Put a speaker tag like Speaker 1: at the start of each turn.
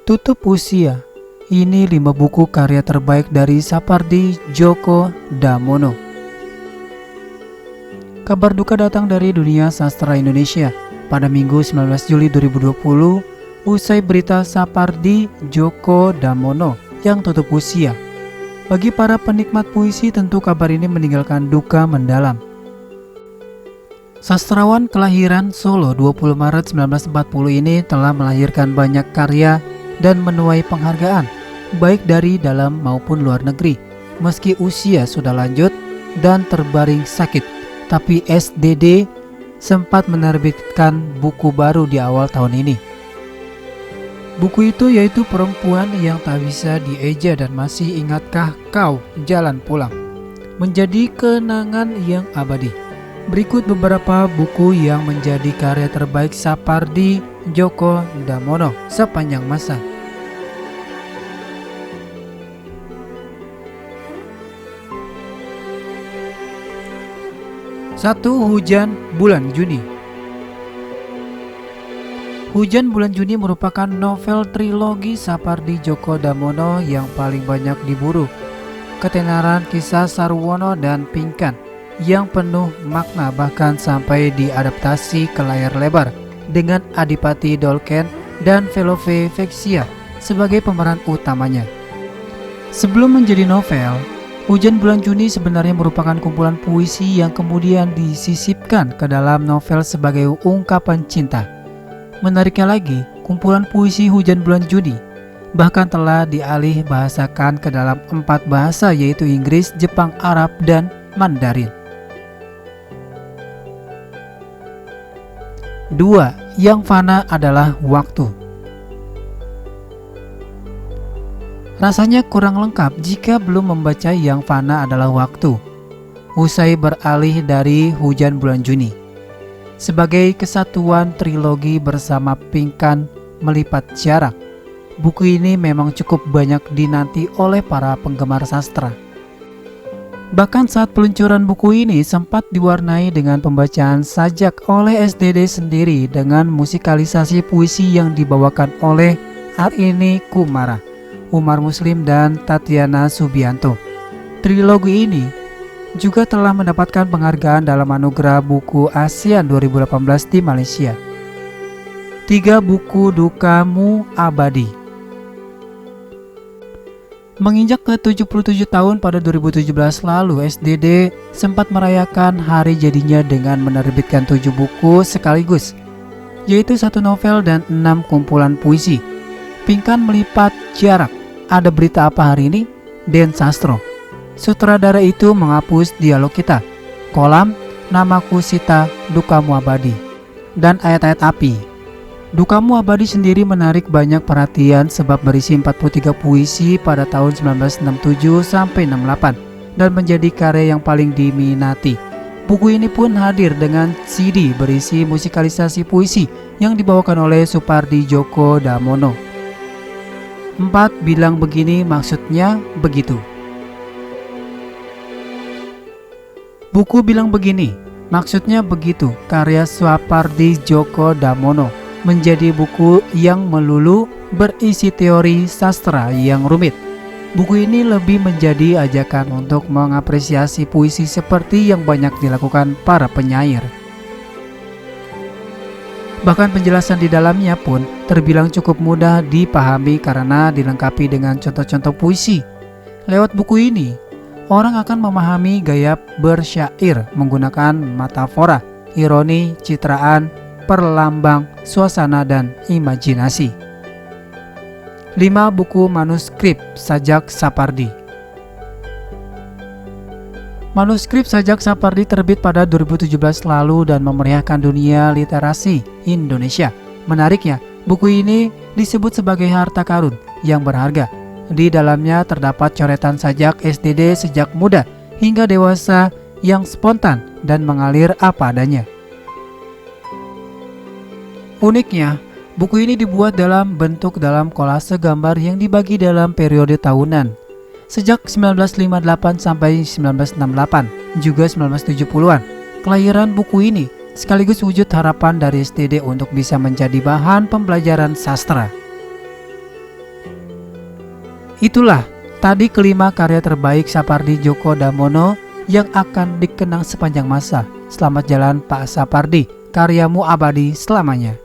Speaker 1: Tutup Usia. Ini 5 buku karya terbaik dari Sapardi Djoko Damono. Kabar duka datang dari dunia sastra Indonesia pada Minggu 19 Juli 2020 usai berita Sapardi Djoko Damono yang tutup usia. Bagi para penikmat puisi tentu kabar ini meninggalkan duka mendalam. Sastrawan kelahiran Solo 20 Maret 1940 ini telah melahirkan banyak karya dan menuai penghargaan baik dari dalam maupun luar negeri. Meski usia sudah lanjut dan terbaring sakit, tapi SDD sempat menerbitkan buku baru di awal tahun ini. Buku itu yaitu Perempuan yang Tak Bisa Dieja dan Masih Ingatkah Kau Jalan Pulang, menjadi kenangan yang abadi. Berikut beberapa buku yang menjadi karya terbaik Sapardi Djoko Damono sepanjang masa. 1. Hujan Bulan Juni. Hujan Bulan Juni merupakan novel trilogi Sapardi Djoko Damono yang paling banyak diburu. Ketenaran kisah Sarwono dan Pinkan yang penuh makna bahkan sampai diadaptasi ke layar lebar dengan Adipati Dolken dan Velove Vexia sebagai pemeran utamanya. Sebelum menjadi novel, Hujan Bulan Juni sebenarnya merupakan kumpulan puisi yang kemudian disisipkan ke dalam novel sebagai ungkapan cinta. Menariknya lagi, kumpulan puisi Hujan Bulan Juni bahkan telah dialih bahasakan ke dalam 4 bahasa yaitu Inggris, Jepang, Arab, dan Mandarin. 2. Yang Fana Adalah Waktu. Rasanya kurang lengkap jika belum membaca Yang Fana Adalah Waktu usai beralih dari Hujan Bulan Juni. Sebagai kesatuan trilogi bersama Pinkan Melipat Jarak, buku ini memang cukup banyak dinanti oleh para penggemar sastra. Bahkan saat peluncuran buku ini sempat diwarnai dengan pembacaan sajak oleh SDD sendiri dengan musikalisasi puisi yang dibawakan oleh Arini Kumara, Umar Muslim, dan Tatiana Subianto. Trilogi ini juga telah mendapatkan penghargaan dalam anugerah buku ASEAN 2018 di Malaysia. 3. Buku Dukamu Abadi. Menginjak ke 77 tahun pada 2017 lalu, SDD sempat merayakan hari jadinya dengan menerbitkan 7 buku sekaligus, yaitu 1 novel dan 6 kumpulan puisi. Pinkan Melipat Jarak, Ada Berita Apa Hari Ini, Den Sastro. Sutradara itu menghapus dialog kita, kolam Namaku Sita, Dukamu Abadi, dan Ayat-Ayat Api. Dukamu Abadi sendiri menarik banyak perhatian sebab berisi 43 puisi pada tahun 1967 sampai 68 dan menjadi karya yang paling diminati. Buku ini pun hadir dengan CD berisi musikalisasi puisi yang dibawakan oleh Sapardi Djoko Damono. 4. Bilang Begini Maksudnya Begitu. Buku Bilang Begini Maksudnya Begitu karya Sapardi Djoko Damono menjadi buku yang melulu berisi teori sastra yang rumit. Buku ini lebih menjadi ajakan untuk mengapresiasi puisi seperti yang banyak dilakukan para penyair. Bahkan penjelasan di dalamnya pun terbilang cukup mudah dipahami karena dilengkapi dengan contoh-contoh puisi. Lewat buku ini, orang akan memahami gaya bersyair menggunakan metafora, ironi, citraan, perlambang, suasana, dan imajinasi. 5. Buku Manuskrip Sajak Sapardi. Manuskrip Sajak Sapardi terbit pada 2017 lalu dan memeriahkan dunia literasi Indonesia. Menariknya, buku ini disebut sebagai harta karun yang berharga. Di dalamnya terdapat coretan sajak SDD sejak muda hingga dewasa yang spontan dan mengalir apa adanya. Uniknya, buku ini dibuat dalam bentuk dalam kolase gambar yang dibagi dalam periode tahunan. Sejak 1958 sampai 1968, juga 1970-an, kelahiran buku ini sekaligus wujud harapan dari SDD untuk bisa menjadi bahan pembelajaran sastra. Itulah tadi kelima karya terbaik Sapardi Djoko Damono yang akan dikenang sepanjang masa. Selamat jalan Pak Sapardi, karyamu abadi selamanya.